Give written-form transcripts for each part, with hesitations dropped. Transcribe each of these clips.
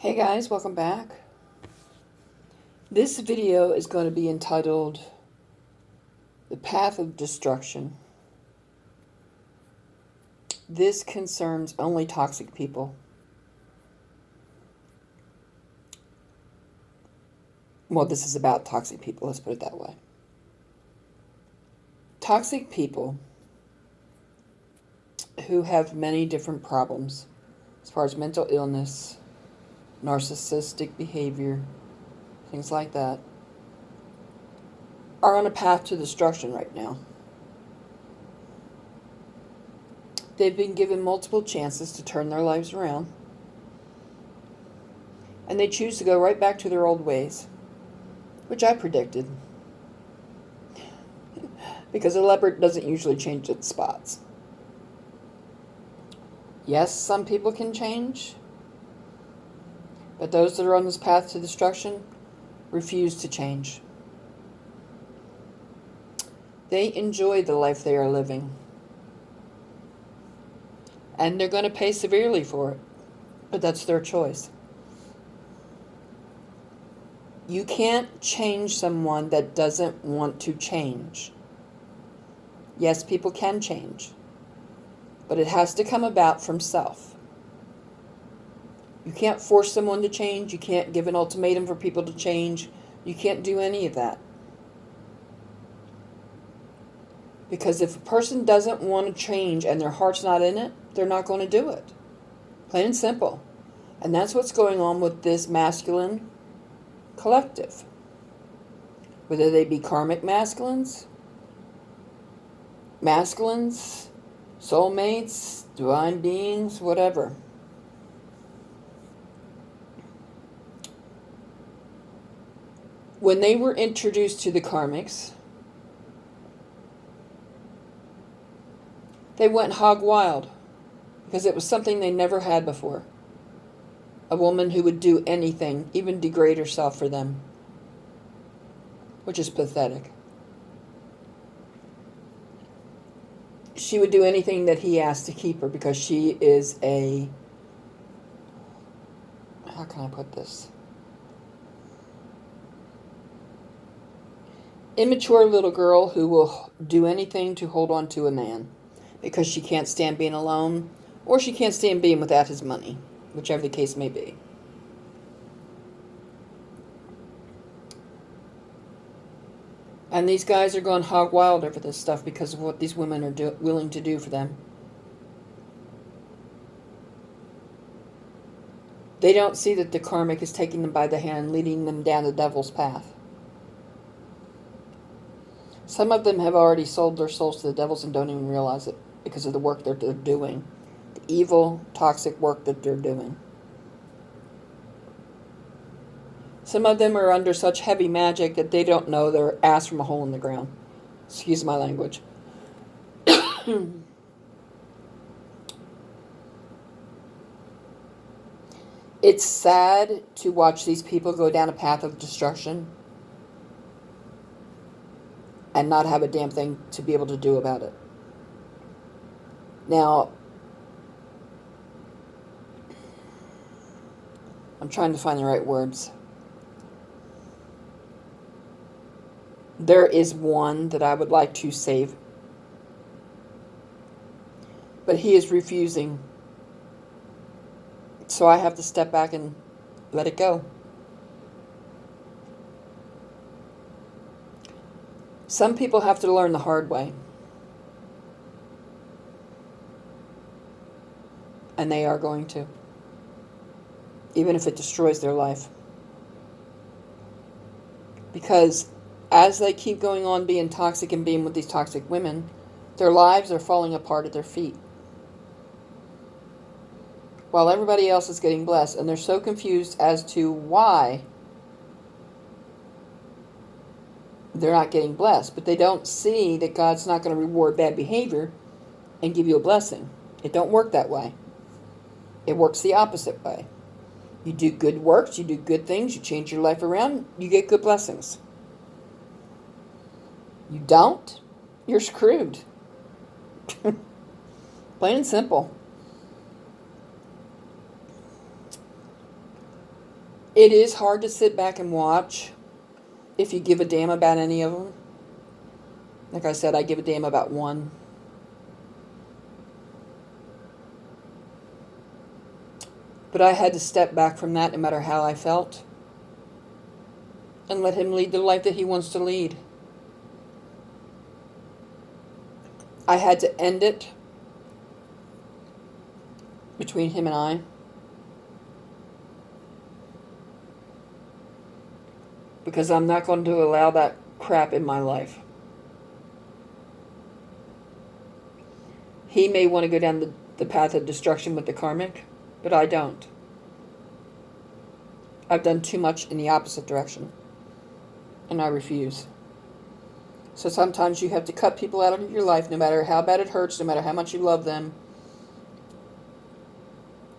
Hey guys, welcome back. This video is going to be entitled The Path of Destruction. This concerns only toxic people. Well, this is about toxic people, let's put it that way. Toxic people who have many different problems as far as mental illness, narcissistic behavior, things like that, are on a path to destruction right now. They've been given multiple chances to turn their lives around, and they choose to go right back to their old ways, which I predicted, because a leopard doesn't usually change its spots. Yes, some people can change, but those that are on this path to destruction refuse to change. They enjoy the life they are living, and they're going to pay severely for it, but that's their choice. You can't change someone that doesn't want to change. Yes, people can change, but it has to come about from self. You can't force someone to change. You can't give an ultimatum for people to change. You can't do any of that. Because if a person doesn't want to change and their heart's not in it, they're not going to do it. Plain and simple. And that's what's going on with this masculine collective. Whether they be karmic masculines, soulmates, divine beings, whatever. When they were introduced to the karmics, they went hog wild because it was something they never had before. A woman who would do anything, even degrade herself for them, which is pathetic. She would do anything that he asked to keep her because she is a, how can I put this? Immature little girl who will do anything to hold on to a man because she can't stand being alone, or she can't stand being without his money, whichever the case may be. And these guys are going hog wild over this stuff because of what these women are willing to do for them. They don't see that the karmic is taking them by the hand, leading them down the devil's path. Some of them have already sold their souls to the devils and don't even realize it because of the work that they're doing. The evil, toxic work that they're doing. Some of them are under such heavy magic that they don't know their ass from a hole in the ground. Excuse my language. It's sad to watch these people go down a path of destruction and not have a damn thing to be able to do about it. Now, I'm trying to find the right words. There is one that I would like to save, but he is refusing. So I have to step back and let it go. Some people have to learn the hard way. And they are going to. Even if it destroys their life. Because as they keep going on being toxic and being with these toxic women, their lives are falling apart at their feet. While everybody else is getting blessed. And they're so confused as to why they're not getting blessed. But they don't see that God's not going to reward bad behavior and give you a blessing. It don't work that way. It works the opposite way. You do good works, you do good things, you change your life around, you get good blessings. You don't, you're screwed. Plain and simple. It is hard to sit back and watch if you give a damn about any of them. Like I said, I give a damn about one. But I had to step back from that no matter how I felt and let him lead the life that he wants to lead. I had to end it between him and I. Because I'm not going to allow that crap in my life. He may want to go down the path of destruction with the karmic, but I don't. I've done too much in the opposite direction, and I refuse. So sometimes you have to cut people out of your life, no matter how bad it hurts, no matter how much you love them,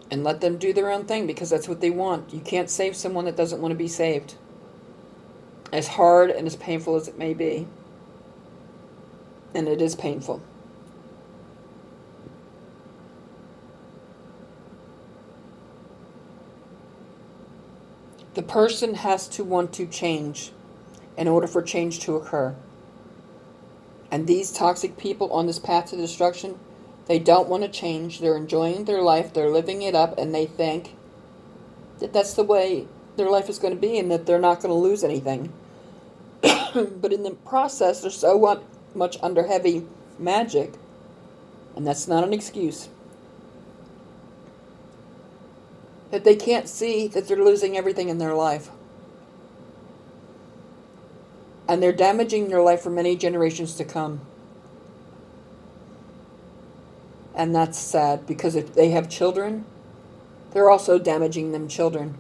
and let them do their own thing, because that's what they want. You can't save someone that doesn't want to be saved. As hard and as painful as it may be. And it is painful. The person has to want to change in order for change to occur. And these toxic people on this path to destruction, they don't want to change. They're enjoying their life. They're living it up. And they think that that's the way their life is going to be and that they're not going to lose anything. But in the process, they're so much under heavy magic. And that's not an excuse. That they can't see that they're losing everything in their life. And they're damaging their life for many generations to come. And that's sad, because if they have children, they're also damaging them children.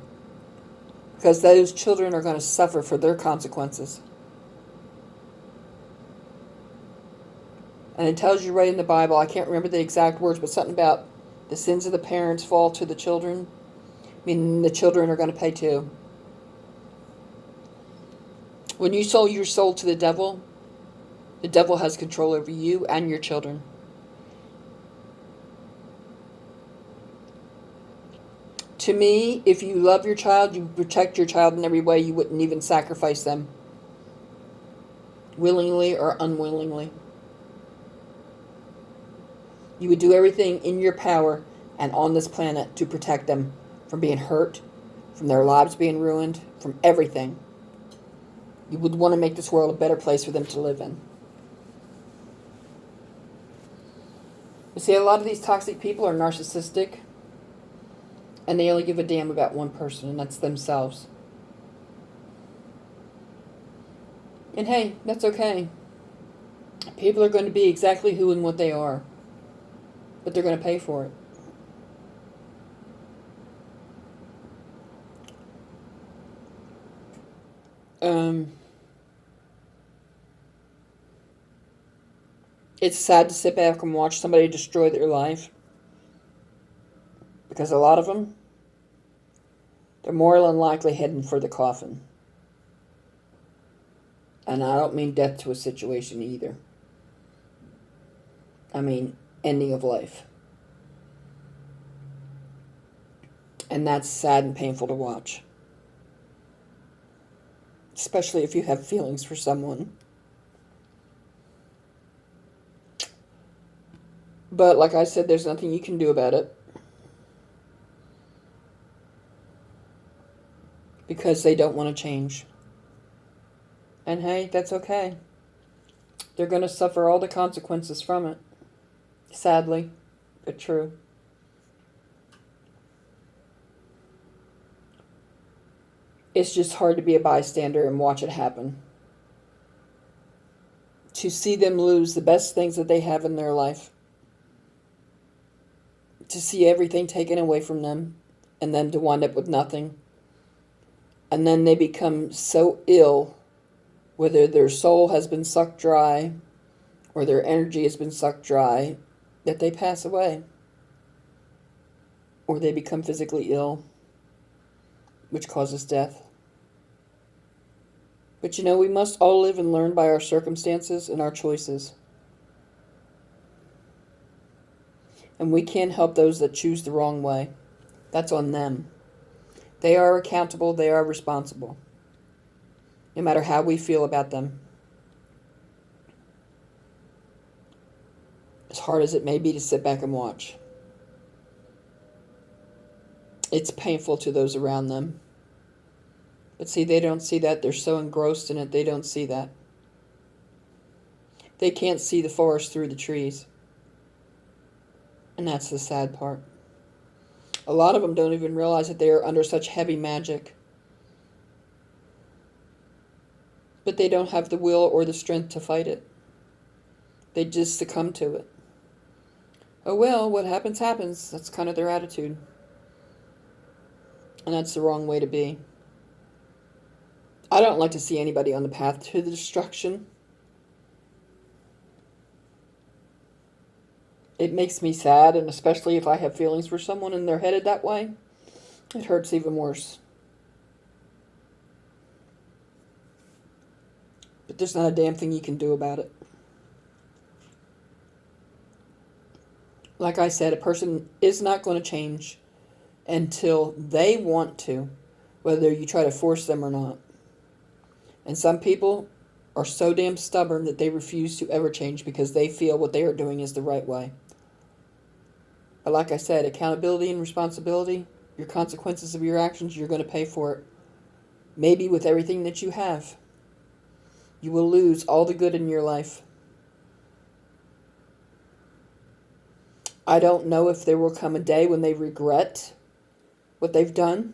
Because those children are going to suffer for their consequences. And it tells you right in the Bible, I can't remember the exact words, but something about the sins of the parents fall to the children. I mean, the children are going to pay too. When you sold your soul to the devil has control over you and your children. To me, if you love your child, you protect your child in every way. You wouldn't even sacrifice them. Willingly or unwillingly. You would do everything in your power and on this planet to protect them from being hurt, from their lives being ruined, from everything. You would want to make this world a better place for them to live in. You see, a lot of these toxic people are narcissistic, and they only give a damn about one person, and that's themselves. And hey, that's okay. People are going to be exactly who and what they are, but they're going to pay for it. It's sad to sit back and watch somebody destroy their life. Because a lot of them, they're more than likely heading for the coffin. And I don't mean death to a situation either. I mean ending of life. And that's sad and painful to watch. Especially if you have feelings for someone. But like I said, there's nothing you can do about it. Because they don't want to change. And hey, that's okay. They're going to suffer all the consequences from it. Sadly, but true. It's just hard to be a bystander and watch it happen. To see them lose the best things that they have in their life. To see everything taken away from them, and then to wind up with nothing. And then they become so ill, whether their soul has been sucked dry, or their energy has been sucked dry, that they pass away. Or they become physically ill, which causes death. But you know, we must all live and learn by our circumstances and our choices. And we can't help those that choose the wrong way. That's on them. They are accountable. They are responsible. No matter how we feel about them. As hard as it may be to sit back and watch. It's painful to those around them. But see, they don't see that. They're so engrossed in it, they don't see that. They can't see the forest through the trees. And that's the sad part. A lot of them don't even realize that they are under such heavy magic. But they don't have the will or the strength to fight it. They just succumb to it. Oh well, what happens, happens. That's kind of their attitude. And that's the wrong way to be. I don't like to see anybody on the path to the destruction. It makes me sad, and especially if I have feelings for someone and they're headed that way, it hurts even worse. But there's not a damn thing you can do about it. Like I said, a person is not going to change until they want to, whether you try to force them or not. And some people are so damn stubborn that they refuse to ever change because they feel what they are doing is the right way. But like I said, accountability and responsibility, your consequences of your actions, you're going to pay for it. Maybe with everything that you have. You will lose all the good in your life. I don't know if there will come a day when they regret what they've done.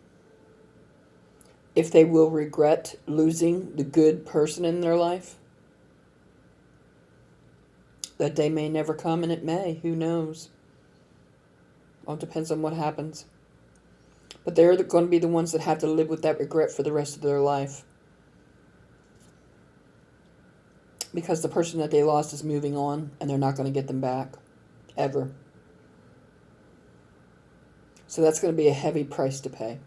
If they will regret losing the good person in their life. That day may never come, and it may. Who knows? All depends on what happens. But they're going to be the ones that have to live with that regret for the rest of their life. Because the person that they lost is moving on, and they're not going to get them back. Ever. So that's going to be a heavy price to pay.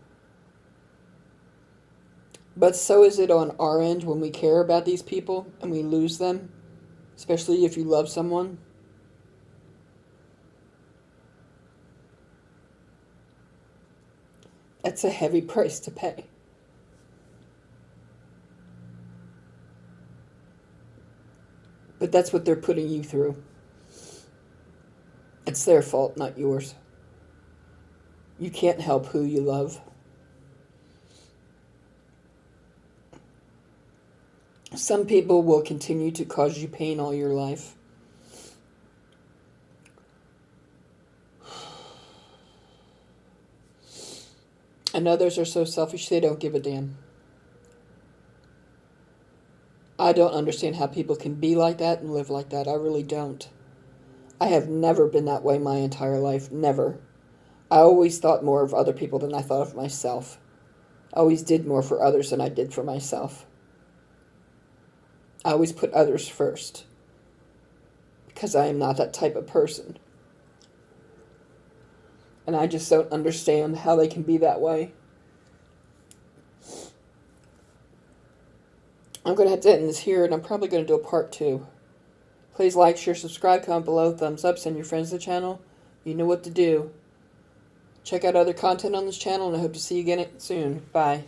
But so is it on our end when we care about these people and we lose them. Especially if you love someone. That's a heavy price to pay. But that's what they're putting you through. It's their fault, not yours. You can't help who you love. Some people will continue to cause you pain all your life. And others are so selfish they don't give a damn. I don't understand how people can be like that and live like that. I really don't. I have never been that way my entire life. Never. I always thought more of other people than I thought of myself. I always did more for others than I did for myself. I always put others first. Because I am not that type of person. And I just don't understand how they can be that way. I'm going to have to end this here, and I'm probably going to do a part 2. Please like, share, subscribe, comment below, thumbs up, send your friends to the channel. You know what to do. Check out other content on this channel, and I hope to see you again soon. Bye.